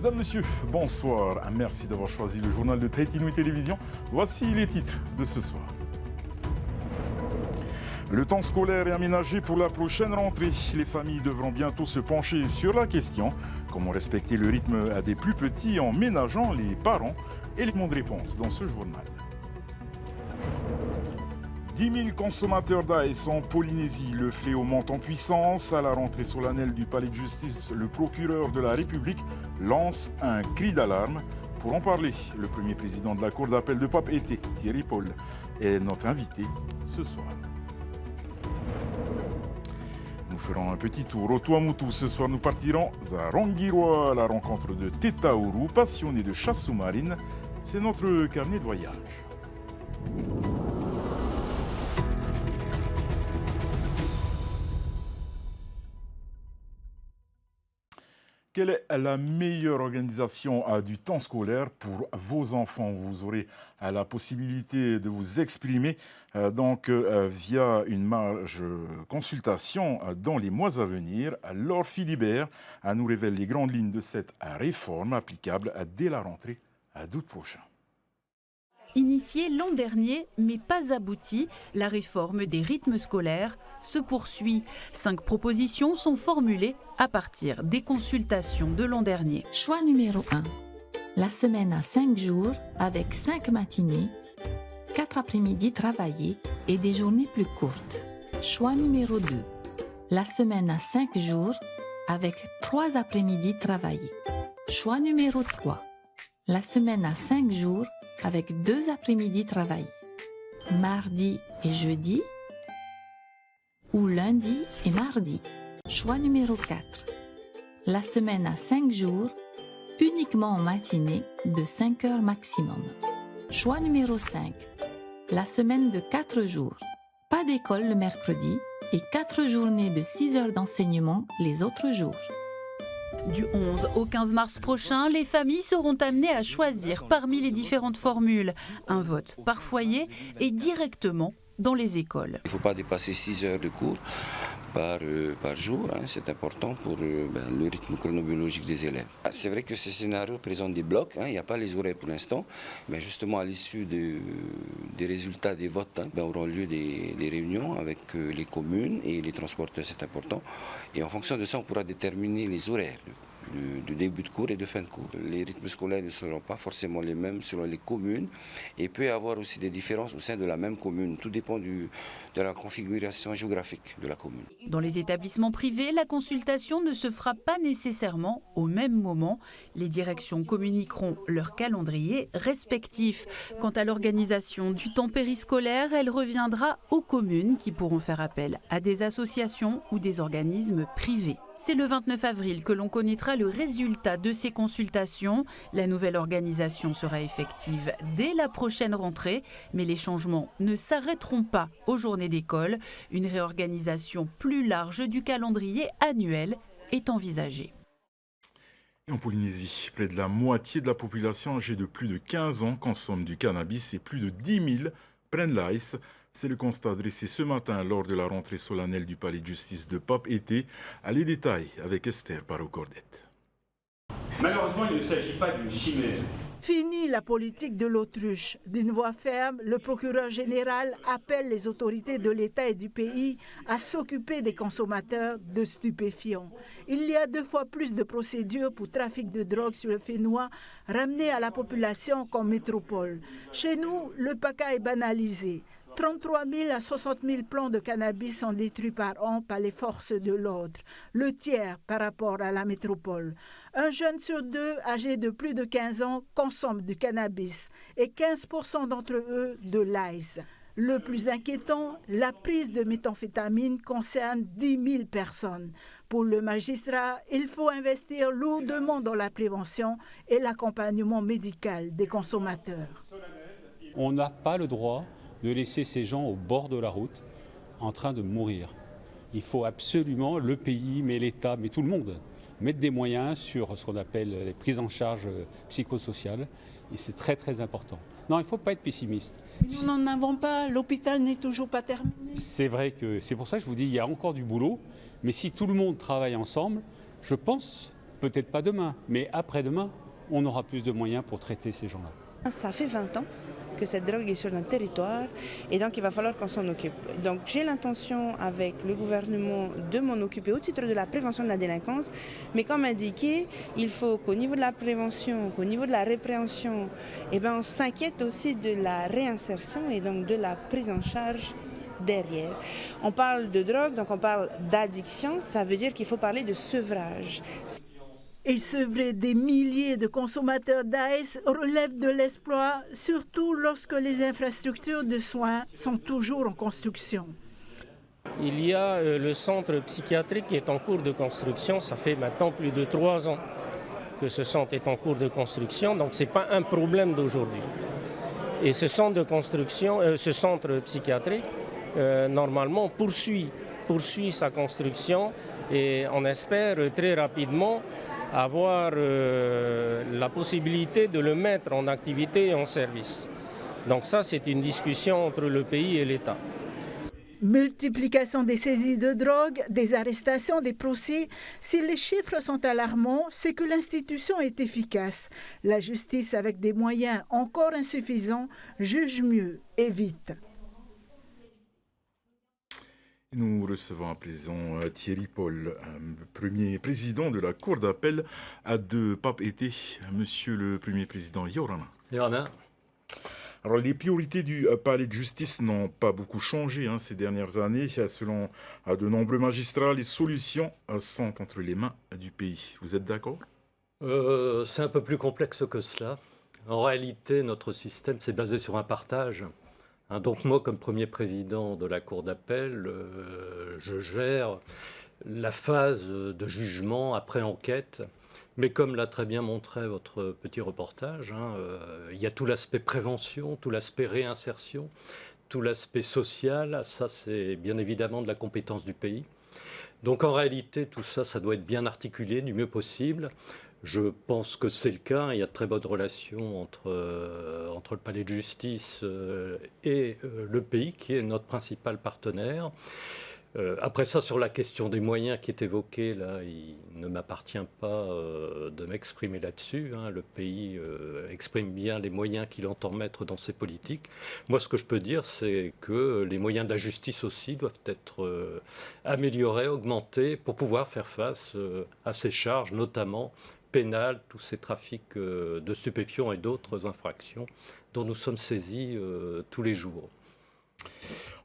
Mesdames, Messieurs, bonsoir. Merci d'avoir choisi le journal de Tahiti Nui Télévision. Voici les titres de ce soir. Le temps scolaire est aménagé pour la prochaine rentrée. Les familles devront bientôt se pencher sur la question. Comment respecter le rythme des plus petits en ménageant les parents? Éléments de réponse dans ce journal. 10 000 consommateurs d'ail en Polynésie. Le fléau monte en puissance. À la rentrée solennelle du palais de justice, le procureur de la République lance un cri d'alarme. Pour en parler, le premier président de la Cour d'appel de Papeete, Thierry Paul, est notre invité ce soir. Nous ferons un petit tour au Tuamotu. Ce soir, nous partirons à Rongiroa à la rencontre de Tetauru, passionné de chasse sous-marine. C'est notre carnet de voyage. Quelle est la meilleure organisation du temps scolaire pour vos enfants? Vous aurez la possibilité de vous exprimer via une marge consultation dans les mois à venir. Laure Philibert nous révèle les grandes lignes de cette réforme applicable dès la rentrée d'août prochain. Initiée l'an dernier, mais pas aboutie, la réforme des rythmes scolaires se poursuit. 5 propositions sont formulées à partir des consultations de l'an dernier. Choix numéro 1. La semaine à 5 jours avec 5 matinées, 4 après-midi travaillés et des journées plus courtes. Choix numéro 2. La semaine à 5 jours avec 3 après-midi travaillés. Choix numéro 3. La semaine à 5 jours avec 2 après-midi travaillés, mardi et jeudi, ou lundi et mardi. Choix numéro 4. La semaine à 5 jours, uniquement en matinée de 5 heures maximum. Choix numéro 5. La semaine de 4 jours, pas d'école le mercredi et 4 journées de 6 heures d'enseignement les autres jours. Du 11 au 15 mars prochain, les familles seront amenées à choisir parmi les différentes formules. Un vote par foyer et directement dans les écoles. Il ne faut pas dépasser 6 heures de cours par jour. C'est important pour le rythme chronobiologique des élèves. C'est vrai que ces scénarios présentent des blocs. Il n'y a pas les horaires pour l'instant. Mais justement, à l'issue des résultats des votes, auront lieu des réunions avec les communes et les transporteurs, c'est important. Et en fonction de ça, on pourra déterminer les horaires de début de cours et de fin de cours. Les rythmes scolaires ne seront pas forcément les mêmes selon les communes et il peut y avoir aussi des différences au sein de la même commune. Tout dépend de la configuration géographique de la commune. Dans les établissements privés, la consultation ne se fera pas nécessairement au même moment. Les directions communiqueront leur calendrier respectif. Quant à l'organisation du temps périscolaire, elle reviendra aux communes qui pourront faire appel à des associations ou des organismes privés. C'est le 29 avril que l'on connaîtra le résultat de ces consultations. La nouvelle organisation sera effective dès la prochaine rentrée, mais les changements ne s'arrêteront pas aux journées d'école. Une réorganisation plus large du calendrier annuel est envisagée. En Polynésie, près de la moitié de la population âgée de plus de 15 ans consomme du cannabis et plus de 10 000 prennent l'ice. C'est le constat dressé ce matin lors de la rentrée solennelle du palais de justice de Papeete. Les détails avec Esther Parocordette. Malheureusement, il ne s'agit pas d'une chimère. Fini la politique de l'autruche. D'une voix ferme, le procureur général appelle les autorités de l'État et du pays à s'occuper des consommateurs de stupéfiants. Il y a 2 fois plus de procédures pour trafic de drogue sur le Fénois ramenées à la population qu'en métropole. Chez nous, le PACA est banalisé. 33 000 à 60 000 plants de cannabis sont détruits par an par les forces de l'ordre, le tiers par rapport à la métropole. Un jeune sur 2 âgé de plus de 15 ans consomme du cannabis et 15% d'entre eux de l'ice. Le plus inquiétant, la prise de méthamphétamine concerne 10 000 personnes. Pour le magistrat, il faut investir lourdement dans la prévention et l'accompagnement médical des consommateurs. On n'a pas le droit de laisser ces gens au bord de la route en train de mourir. Il faut absolument, le pays, mais l'État, mais tout le monde, mettre des moyens sur ce qu'on appelle les prises en charge psychosociales. Et c'est très très important. Non, il ne faut pas être pessimiste. Nous n'en avons pas, l'hôpital n'est toujours pas terminé. C'est vrai que c'est pour ça que je vous dis qu'il y a encore du boulot. Mais si tout le monde travaille ensemble, je pense peut-être pas demain, mais après-demain, on aura plus de moyens pour traiter ces gens-là. Ça fait 20 ans que cette drogue est sur notre territoire et donc il va falloir qu'on s'en occupe. Donc j'ai l'intention avec le gouvernement de m'en occuper au titre de la prévention de la délinquance, mais comme indiqué, il faut qu'au niveau de la prévention, qu'au niveau de la répréhension, on s'inquiète aussi de la réinsertion et donc de la prise en charge derrière. On parle de drogue, donc on parle d'addiction, ça veut dire qu'il faut parler de sevrage. Et sevrer des milliers de consommateurs d'AS relève de l'exploit, surtout lorsque les infrastructures de soins sont toujours en construction. Il y a le centre psychiatrique qui est en cours de construction. Ça fait maintenant plus de 3 ans que ce centre est en cours de construction, donc ce n'est pas un problème d'aujourd'hui. Et ce centre de construction, ce centre psychiatrique, normalement poursuit sa construction et on espère très rapidement avoir la possibilité de le mettre en activité et en service. Donc ça, c'est une discussion entre le pays et l'État. Multiplication des saisies de drogue, des arrestations, des procès. Si les chiffres sont alarmants, c'est que l'institution est efficace. La justice, avec des moyens encore insuffisants, juge mieux et vite. Nous recevons à présent Thierry Paul, premier président de la Cour d'appel de Papeete. Monsieur le Premier président, Yorana. Yorana. Alors, les priorités du palais de justice n'ont pas beaucoup changé ces dernières années. Selon de nombreux magistrats, les solutions sont entre les mains du pays. Vous êtes d'accord ? C'est un peu plus complexe que cela. En réalité, notre système s'est basé sur un partage. Donc moi, comme premier président de la Cour d'appel, je gère la phase de jugement après enquête. Mais comme l'a très bien montré votre petit reportage, il y a tout l'aspect prévention, tout l'aspect réinsertion, tout l'aspect social. Ça, c'est bien évidemment de la compétence du pays. Donc en réalité, tout ça, ça doit être bien articulé du mieux possible. Je pense que c'est le cas. Il y a de très bonnes relations entre le palais de justice et le pays, qui est notre principal partenaire. Après ça, sur la question des moyens qui est évoquée, là, il ne m'appartient pas de m'exprimer là-dessus. Le pays exprime bien les moyens qu'il entend mettre dans ses politiques. Moi, ce que je peux dire, c'est que les moyens de la justice aussi doivent être améliorés, augmentés, pour pouvoir faire face à ces charges, notamment pénales, tous ces trafics de stupéfiants et d'autres infractions dont nous sommes saisis tous les jours.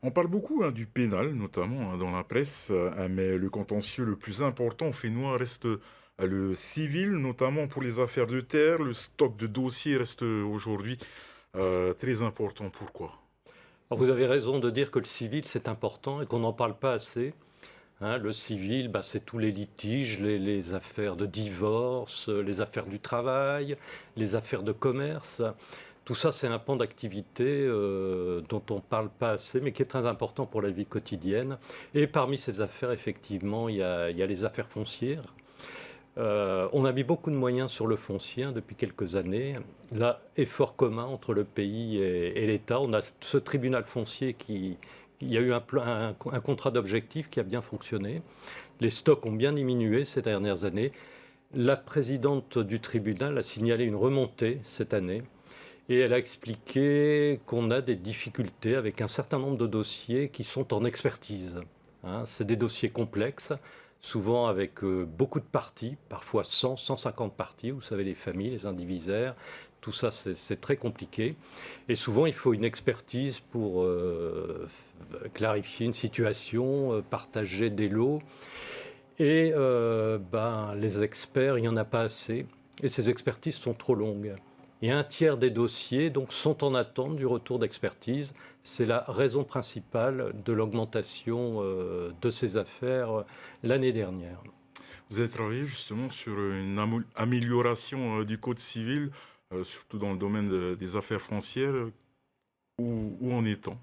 On parle beaucoup du pénal, notamment dans la presse, mais le contentieux le plus important au Fénois reste le civil, notamment pour les affaires de terre. Le stock de dossiers reste aujourd'hui très important. Pourquoi ? Alors vous avez raison de dire que le civil, c'est important et qu'on n'en parle pas assez. Le civil, c'est tous les litiges, les affaires de divorce, les affaires du travail, les affaires de commerce. Tout ça, c'est un pan d'activité dont on ne parle pas assez, mais qui est très important pour la vie quotidienne. Et parmi ces affaires, effectivement, il y a les affaires foncières. On a mis beaucoup de moyens sur le foncier depuis quelques années. Là, effort commun entre le pays et l'État. On a ce tribunal foncier il y a eu un contrat d'objectifs qui a bien fonctionné. Les stocks ont bien diminué ces dernières années. La présidente du tribunal a signalé une remontée cette année. Et elle a expliqué qu'on a des difficultés avec un certain nombre de dossiers qui sont en expertise. C'est des dossiers complexes, souvent avec beaucoup de parties, parfois 100, 150 parties. Vous savez, les familles, les indivisaires, tout ça, c'est très compliqué. Et souvent, il faut une expertise pour clarifier une situation, partager des lots. Et les experts, il n'y en a pas assez. Et ces expertises sont trop longues. Et un tiers des dossiers donc, sont en attente du retour d'expertise. C'est la raison principale de l'augmentation de ces affaires l'année dernière. Vous avez travaillé justement sur une amélioration du Code civil, surtout dans le domaine des affaires foncières. Où en est-on ?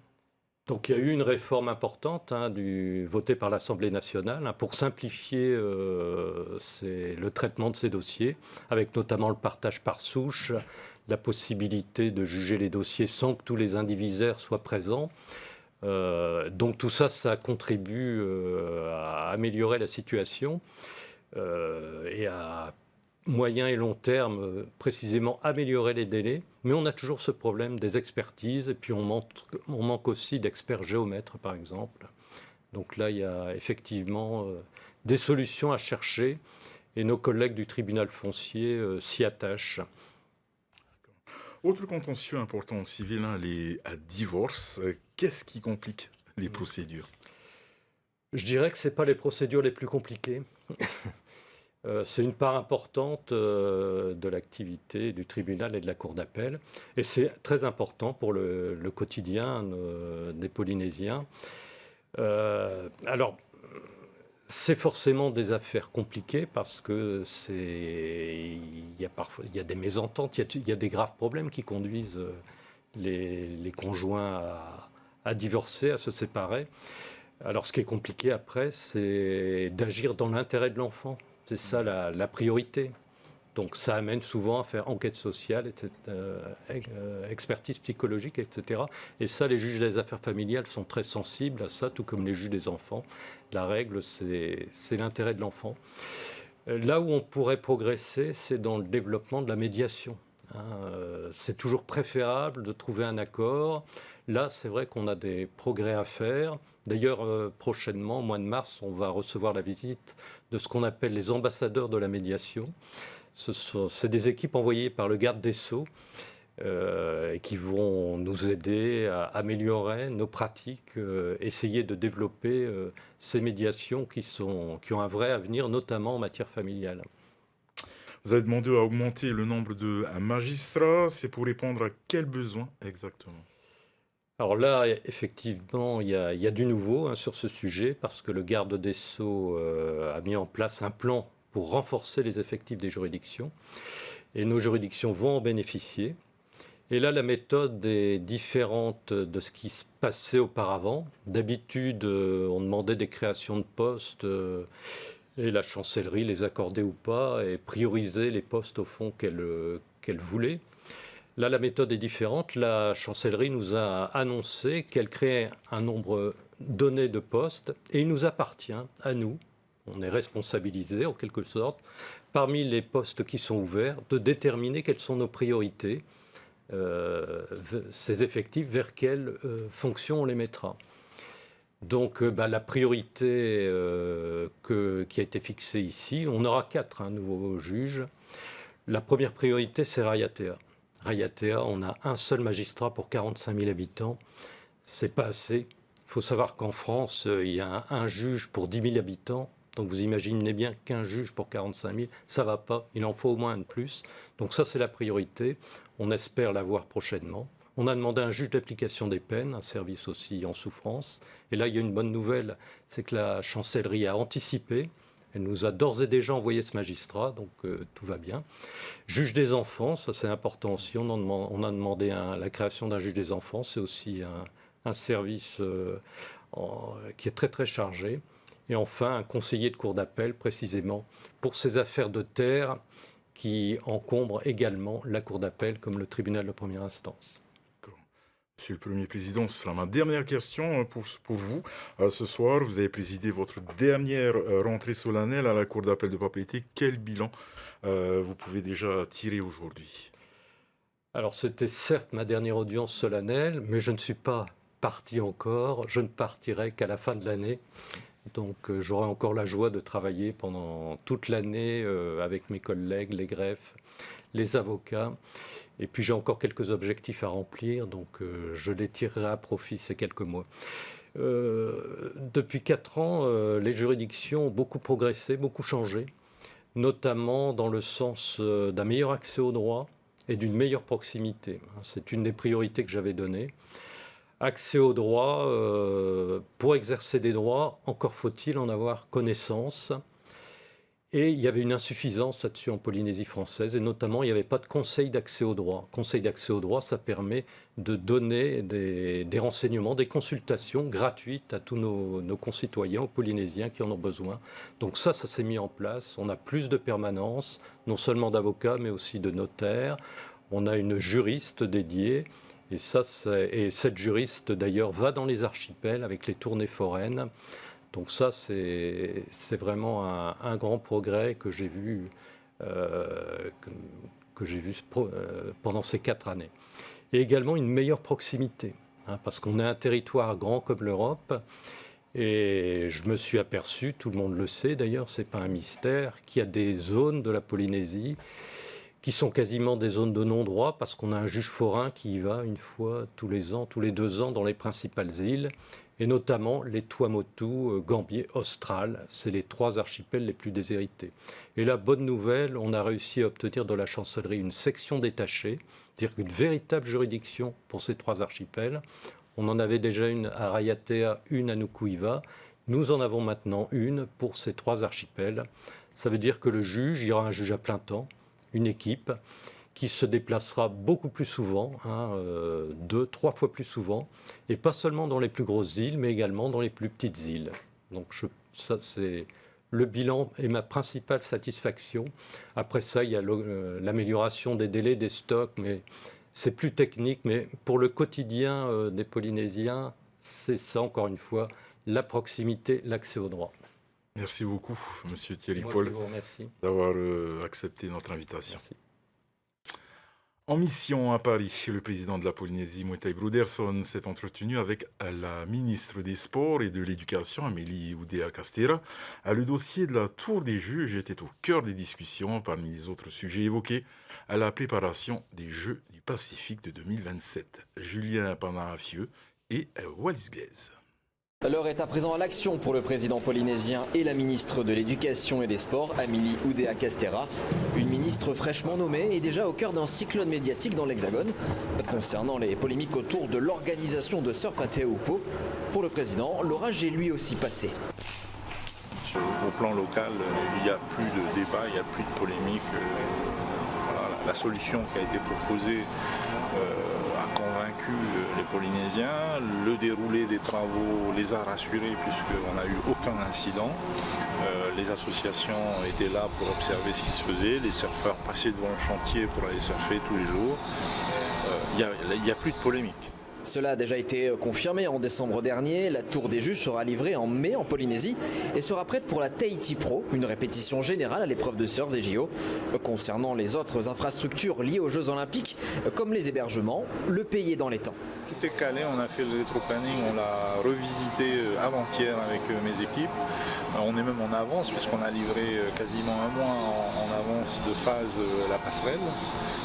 Donc il y a eu une réforme importante votée par l'Assemblée nationale pour simplifier le traitement de ces dossiers, avec notamment le partage par souche, la possibilité de juger les dossiers sans que tous les indivisaires soient présents. Donc tout ça, ça contribue à améliorer la situation et à moyen et long terme, précisément améliorer les délais, mais on a toujours ce problème des expertises, et puis on manque aussi d'experts géomètres, par exemple. Donc là, il y a effectivement des solutions à chercher, et nos collègues du tribunal foncier s'y attachent. Autre contentieux important en civil, les divorces. Qu'est-ce qui complique les procédures? Je dirais que ce n'est pas les procédures les plus compliquées. C'est une part importante de l'activité du tribunal et de la cour d'appel. Et c'est très important pour le quotidien des Polynésiens. Alors, c'est forcément des affaires compliquées parce que il y a des mésententes, il y a des graves problèmes qui conduisent les conjoints à divorcer, à se séparer. Alors, ce qui est compliqué après, c'est d'agir dans l'intérêt de l'enfant. C'est ça la priorité. Donc ça amène souvent à faire enquête sociale, etc., expertise psychologique, etc. Et ça, les juges des affaires familiales sont très sensibles à ça, tout comme les juges des enfants. La règle, c'est l'intérêt de l'enfant. Là où on pourrait progresser, c'est dans le développement de la médiation. C'est toujours préférable de trouver un accord. Là, c'est vrai qu'on a des progrès à faire. D'ailleurs, prochainement, au mois de mars, on va recevoir la visite de ce qu'on appelle les ambassadeurs de la médiation. C'est des équipes envoyées par le garde des Sceaux qui vont nous aider à améliorer nos pratiques, essayer de développer ces médiations qui ont un vrai avenir, notamment en matière familiale. Vous avez demandé à augmenter le nombre de magistrats. C'est pour répondre à quels besoins exactement? Alors là, effectivement, il y a du nouveau sur ce sujet parce que le garde des Sceaux a mis en place un plan pour renforcer les effectifs des juridictions. Et nos juridictions vont en bénéficier. Et là, la méthode est différente de ce qui se passait auparavant. D'habitude, on demandait des créations de postes et la chancellerie les accordait ou pas et priorisait les postes au fond qu'elle voulait. Là, la méthode est différente. La chancellerie nous a annoncé qu'elle créait un nombre donné de postes et il nous appartient, à nous, on est responsabilisé en quelque sorte, parmi les postes qui sont ouverts, de déterminer quelles sont nos priorités, ces effectifs, vers quelles fonctions on les mettra. Donc la priorité qui a été fixée ici, on aura 4 nouveaux juges. La première priorité, c'est Rayatea. Rayatea, on a un seul magistrat pour 45 000 habitants. C'est pas assez. Il faut savoir qu'en France, il y a un juge pour 10 000 habitants. Donc vous imaginez bien qu'un juge pour 45 000, ça ne va pas. Il en faut au moins un de plus. Donc ça, c'est la priorité. On espère l'avoir prochainement. On a demandé un juge d'application des peines, un service aussi en souffrance. Et là, il y a une bonne nouvelle, c'est que la chancellerie a anticipé. Elle nous a d'ores et déjà envoyé ce magistrat, donc tout va bien. Juge des enfants, ça c'est important aussi. On a demandé la création d'un juge des enfants. C'est aussi un service qui est très très chargé. Et enfin, un conseiller de cour d'appel, précisément, pour ces affaires de terre qui encombrent également la cour d'appel, comme le tribunal de première instance. Monsieur le Premier Président, ce sera ma dernière question pour vous. Ce soir, vous avez présidé votre dernière rentrée solennelle à la Cour d'appel de Papeete. Quel bilan vous pouvez déjà tirer aujourd'hui? Alors, c'était certes ma dernière audience solennelle, mais je ne suis pas parti encore. Je ne partirai qu'à la fin de l'année. Donc, j'aurai encore la joie de travailler pendant toute l'année avec mes collègues, les greffes, les avocats. Et puis j'ai encore quelques objectifs à remplir, donc je les tirerai à profit ces quelques mois. Depuis 4 ans, les juridictions ont beaucoup progressé, beaucoup changé, notamment dans le sens d'un meilleur accès au droit et d'une meilleure proximité. C'est une des priorités que j'avais données. Accès au droit, pour exercer des droits, encore faut-il en avoir connaissance. Et il y avait une insuffisance là-dessus en Polynésie française, et notamment il n'y avait pas de conseil d'accès au droit. Conseil d'accès au droit, ça permet de donner des renseignements, des consultations gratuites à tous nos concitoyens, aux Polynésiens qui en ont besoin. Donc ça s'est mis en place. On a plus de permanence, non seulement d'avocats, mais aussi de notaires. On a une juriste dédiée, et cette juriste d'ailleurs va dans les archipels avec les tournées foraines. Donc ça, c'est vraiment un grand progrès que j'ai vu que j'ai vu pendant ces 4 années. Et également une meilleure proximité, parce qu'on est un territoire grand comme l'Europe. Et je me suis aperçu, tout le monde le sait d'ailleurs, ce n'est pas un mystère, qu'il y a des zones de la Polynésie qui sont quasiment des zones de non-droit parce qu'on a un juge forain qui y va une fois tous les ans, tous les 2 ans dans les principales îles, et notamment les Tuamotu, Gambier, Austral. C'est les 3 archipels les plus déshérités. Et la bonne nouvelle, on a réussi à obtenir de la chancellerie une section détachée, c'est-à-dire une véritable juridiction pour ces 3 archipels. On en avait déjà une à Rayatea, une à Nukuiva. Nous en avons maintenant une pour ces 3 archipels. Ça veut dire que le juge, il y aura un juge à plein temps, une équipe qui se déplacera beaucoup plus souvent, 2, 3 fois plus souvent, et pas seulement dans les plus grosses îles, mais également dans les plus petites îles. Donc ça, c'est le bilan et ma principale satisfaction. Après ça, il y a l'amélioration des délais, des stocks, mais c'est plus technique, mais pour le quotidien des Polynésiens, c'est ça, encore une fois, la proximité, l'accès au droit. Merci beaucoup, Monsieur Thierry Paul, d'avoir accepté notre invitation. Merci. En mission à Paris, le président de la Polynésie, Moetai Broederson, s'est entretenu avec la ministre des Sports et de l'Éducation, Amélie Oudéa-Castéra. Le dossier de la Tour des juges était au cœur des discussions, parmi les autres sujets évoqués, à la préparation des Jeux du Pacifique de 2027. Julien Panafieux et Wallis Glaise. L'heure est à présent à l'action pour le président polynésien et la ministre de l'Éducation et des Sports, Amélie Oudéa-Castéra. Une ministre fraîchement nommée et déjà au cœur d'un cyclone médiatique dans l'Hexagone. Concernant les polémiques autour de l'organisation de surf à Teahupo'o, pour le président, l'orage est lui aussi passé. Au plan local, il n'y a plus de débat, il n'y a plus de polémique. Voilà, la solution qui a été proposée a convaincu les Polynésiens. Le déroulé des travaux les a rassurés puisqu'on n'a eu aucun incident. Les associations étaient là pour observer ce qui se faisait. Les surfeurs passaient devant le chantier pour aller surfer tous les jours. Il n'y a plus de polémique. Cela a déjà été confirmé en décembre dernier. La Tour des juges sera livrée en mai en Polynésie et sera prête pour la Tahiti Pro, une répétition générale à l'épreuve de surf des JO. Concernant les autres infrastructures liées aux Jeux Olympiques, comme les hébergements, le pays est dans les temps. Tout est calé, on a fait le rétro-planning, on l'a revisité avant-hier avec mes équipes. On est même en avance puisqu'on a livré quasiment un mois en avance de phase la passerelle,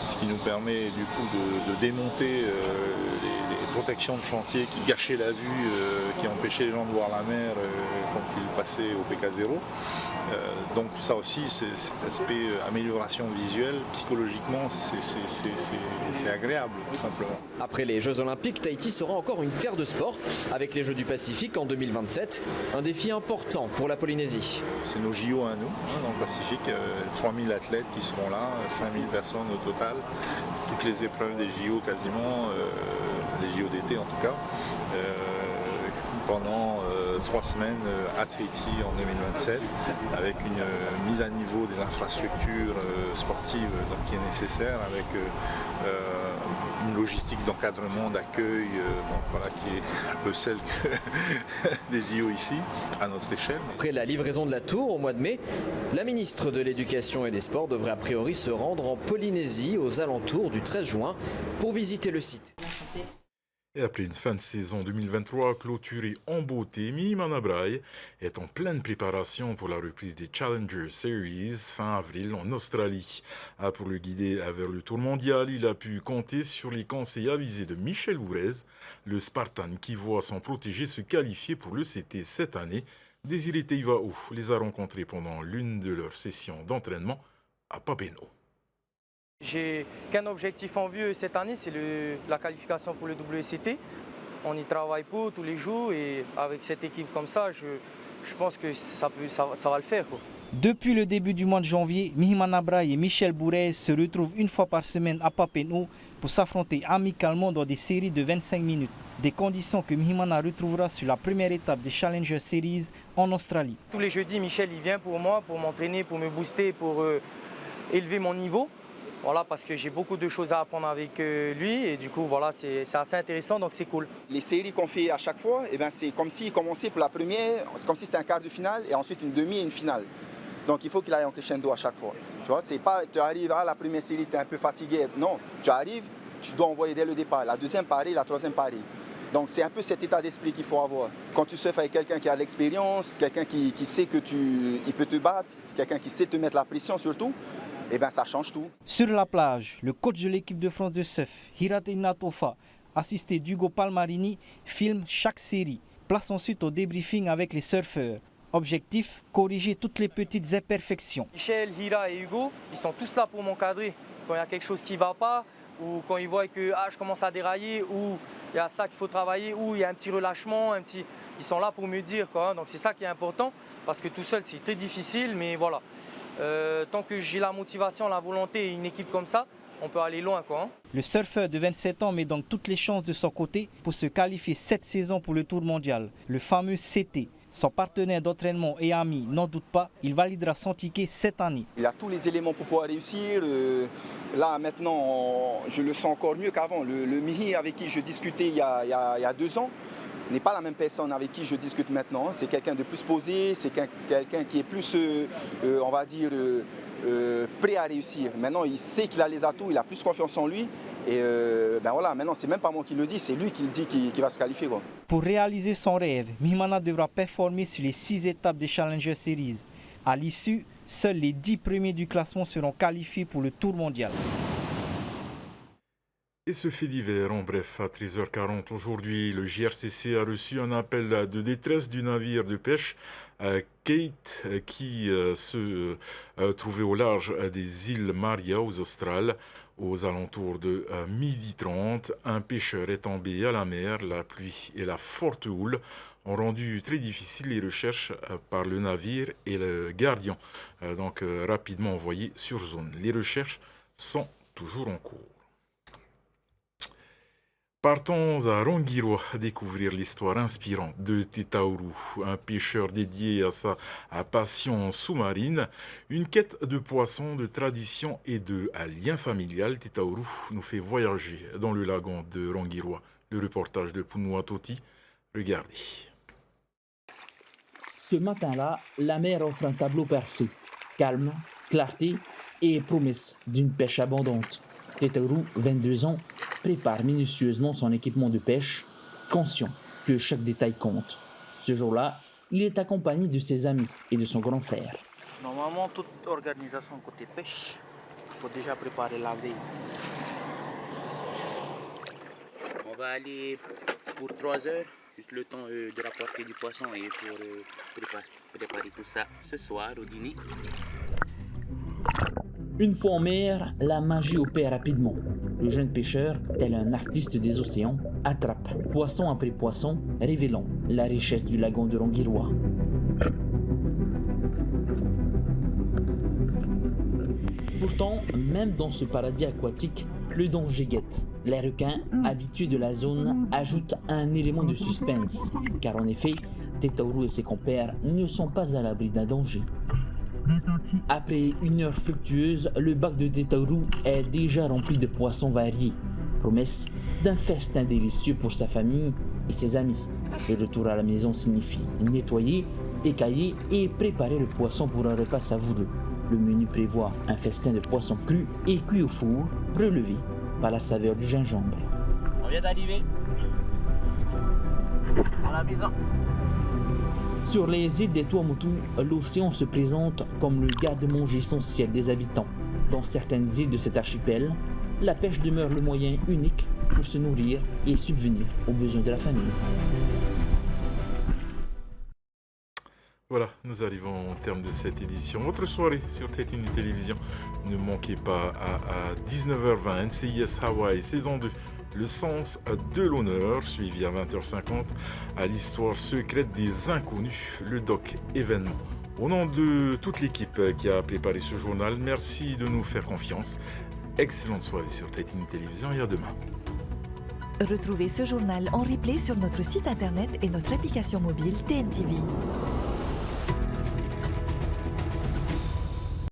ce qui nous permet du coup de démonter les protections de chantier qui gâchaient la vue, qui empêchaient les gens de voir la mer quand ils passaient au PK0. Donc ça aussi, cet aspect amélioration visuelle, psychologiquement, c'est agréable tout simplement. Après les Jeux Olympiques, Tahiti sera encore une terre de sport avec les Jeux du Pacifique en 2027. Un défi important pour la Polynésie. C'est nos JO à nous, dans le Pacifique. 3000 athlètes qui seront là, 5000 personnes au total. Toutes les épreuves des JO quasiment, des JO d'été en tout cas. Pendant 3 semaines à Tahiti en 2027 avec une mise à niveau des infrastructures sportives qui est nécessaire avec une logistique d'encadrement, d'accueil qui est un peu celle des JO ici à notre échelle. Après la livraison de la tour au mois de mai, la ministre de l'Éducation et des Sports devrait a priori se rendre en Polynésie aux alentours du 13 juin pour visiter le site. Et après une fin de saison 2023 clôturée en beauté, Mihimana Braille est en pleine préparation pour la reprise des Challenger Series fin avril en Australie. Pour le guider vers le tour mondial, il a pu compter sur les conseils avisés de Michel Bourez, le Spartan qui voit son protégé se qualifier pour le CT cette année. Désiré Teivao les a rencontrés pendant l'une de leurs sessions d'entraînement à Papineau. J'ai qu'un objectif en vue cette année, c'est la qualification pour le WCT. On y travaille pour tous les jours et avec cette équipe comme ça, je pense que ça va le faire, quoi. Depuis le début du mois de janvier, Mihimana Braille et Michel Bourez se retrouvent une fois par semaine à Papineau pour s'affronter amicalement dans des séries de 25 minutes. Des conditions que Mihimana retrouvera sur la première étape des Challenger Series en Australie. Tous les jeudis, Michel il vient pour moi, pour m'entraîner, pour me booster, pour élever mon niveau. Voilà, parce que j'ai beaucoup de choses à apprendre avec lui et du coup voilà, c'est assez intéressant, donc c'est cool. Les séries qu'on fait à chaque fois, c'est comme s'il commençait pour la première, c'est comme si c'était un quart de finale et ensuite une demi et une finale. Donc il faut qu'il aille en crescendo à chaque fois. Tu vois, c'est pas, tu arrives à la première série, tu es un peu fatigué. Non, tu arrives, tu dois envoyer dès le départ. La deuxième pareil, la troisième pareil. Donc c'est un peu cet état d'esprit qu'il faut avoir. Quand tu surfes avec quelqu'un qui a de l'expérience, quelqu'un qui sait que il peut te battre, quelqu'un qui sait te mettre la pression surtout, eh ben ça change tout. Sur la plage, le coach de l'équipe de France de surf, Hirat Inatofa, assisté d'Hugo Palmarini, filme chaque série. Place ensuite au débriefing avec les surfeurs. Objectif, corriger toutes les petites imperfections. Michel, Hira et Hugo, ils sont tous là pour m'encadrer. Quand il y a quelque chose qui ne va pas, ou quand ils voient que je commence à dérailler, ou il y a ça qu'il faut travailler, ou il y a un petit relâchement, ils sont là pour me dire, quoi. Donc c'est ça qui est important, parce que tout seul c'est très difficile, mais voilà. Tant que j'ai la motivation, la volonté et une équipe comme ça, on peut aller loin, quoi. Le surfeur de 27 ans met donc toutes les chances de son côté pour se qualifier cette saison pour le Tour mondial, le fameux CT. Son partenaire d'entraînement et ami n'en doute pas, il validera son ticket cette année. Il a tous les éléments pour pouvoir réussir. Là maintenant, je le sens encore mieux qu'avant. Le Mihi avec qui je discutais il y a 2 ans n'est pas la même personne avec qui je discute maintenant. C'est quelqu'un de plus posé, c'est quelqu'un qui est plus, on va dire, prêt à réussir. Maintenant, il sait qu'il a les atouts, il a plus confiance en lui. Et ben voilà, maintenant, c'est même pas moi qui le dis, c'est lui qui le dit qu'il va se qualifier, quoi. Pour réaliser son rêve, Mihimana devra performer sur les 6 étapes des Challenger Series. À l'issue, seuls les 10 premiers du classement seront qualifiés pour le Tour mondial. Et ce fait divers, en bref, à 13h40 aujourd'hui, le JRCC a reçu un appel de détresse du navire de pêche Kate qui se trouvait au large des îles Maria aux Australes. Aux alentours de 12h30, un pêcheur est tombé à la mer. La pluie et la forte houle ont rendu très difficiles les recherches par le navire et le gardien, donc rapidement envoyés sur zone. Les recherches sont toujours en cours. Partons à Ronguiroa découvrir l'histoire inspirante de Tetaourou, un pêcheur dédié à sa passion sous-marine, une quête de poissons, de tradition et de lien familial. Tetaourou nous fait voyager dans le lagon de Ronguiroa. Le reportage de Pounoua Toti, regardez. Ce matin-là, la mer offre un tableau parfait, calme, clarté et promesse d'une pêche abondante. Tetaourou, 22 ans, prépare minutieusement son équipement de pêche, conscient que chaque détail compte. Ce jour-là, il est accompagné de ses amis et de son grand frère. Normalement, toute organisation côté pêche, il faut déjà préparer la veille. On va aller pour 3 heures, juste le temps de rapporter du poisson et pour préparer tout ça ce soir au dîner. Une fois en mer, la magie opère rapidement. Le jeune pêcheur, tel un artiste des océans, attrape poisson après poisson, révélant la richesse du lagon de Ronguiroa. Pourtant, même dans ce paradis aquatique, le danger guette. Les requins, habitués de la zone, ajoutent un élément de suspense. Car en effet, Tetaourou et ses compères ne sont pas à l'abri d'un danger. Après une heure fructueuse, le bac de Tetaourou est déjà rempli de poissons variés. Promesse d'un festin délicieux pour sa famille et ses amis. Le retour à la maison signifie nettoyer, écailler et préparer le poisson pour un repas savoureux. Le menu prévoit un festin de poissons crus et cuits au four, relevé par la saveur du gingembre. On vient d'arriver à la maison. Sur les îles des Tuamotu, l'océan se présente comme le garde-manger essentiel des habitants. Dans certaines îles de cet archipel, la pêche demeure le moyen unique pour se nourrir et subvenir aux besoins de la famille. Voilà, nous arrivons au terme de cette édition. Votre soirée sur Tétine Télévision. Ne manquez pas à 19h20, NCIS Hawaii, saison 2. Le sens de l'honneur, suivi à 20h50 à l'histoire secrète des inconnus, le doc événement. Au nom de toute l'équipe qui a préparé ce journal, merci de nous faire confiance. Excellente soirée sur Tétine Télévision et à demain. Retrouvez ce journal en replay sur notre site internet et notre application mobile TNTV.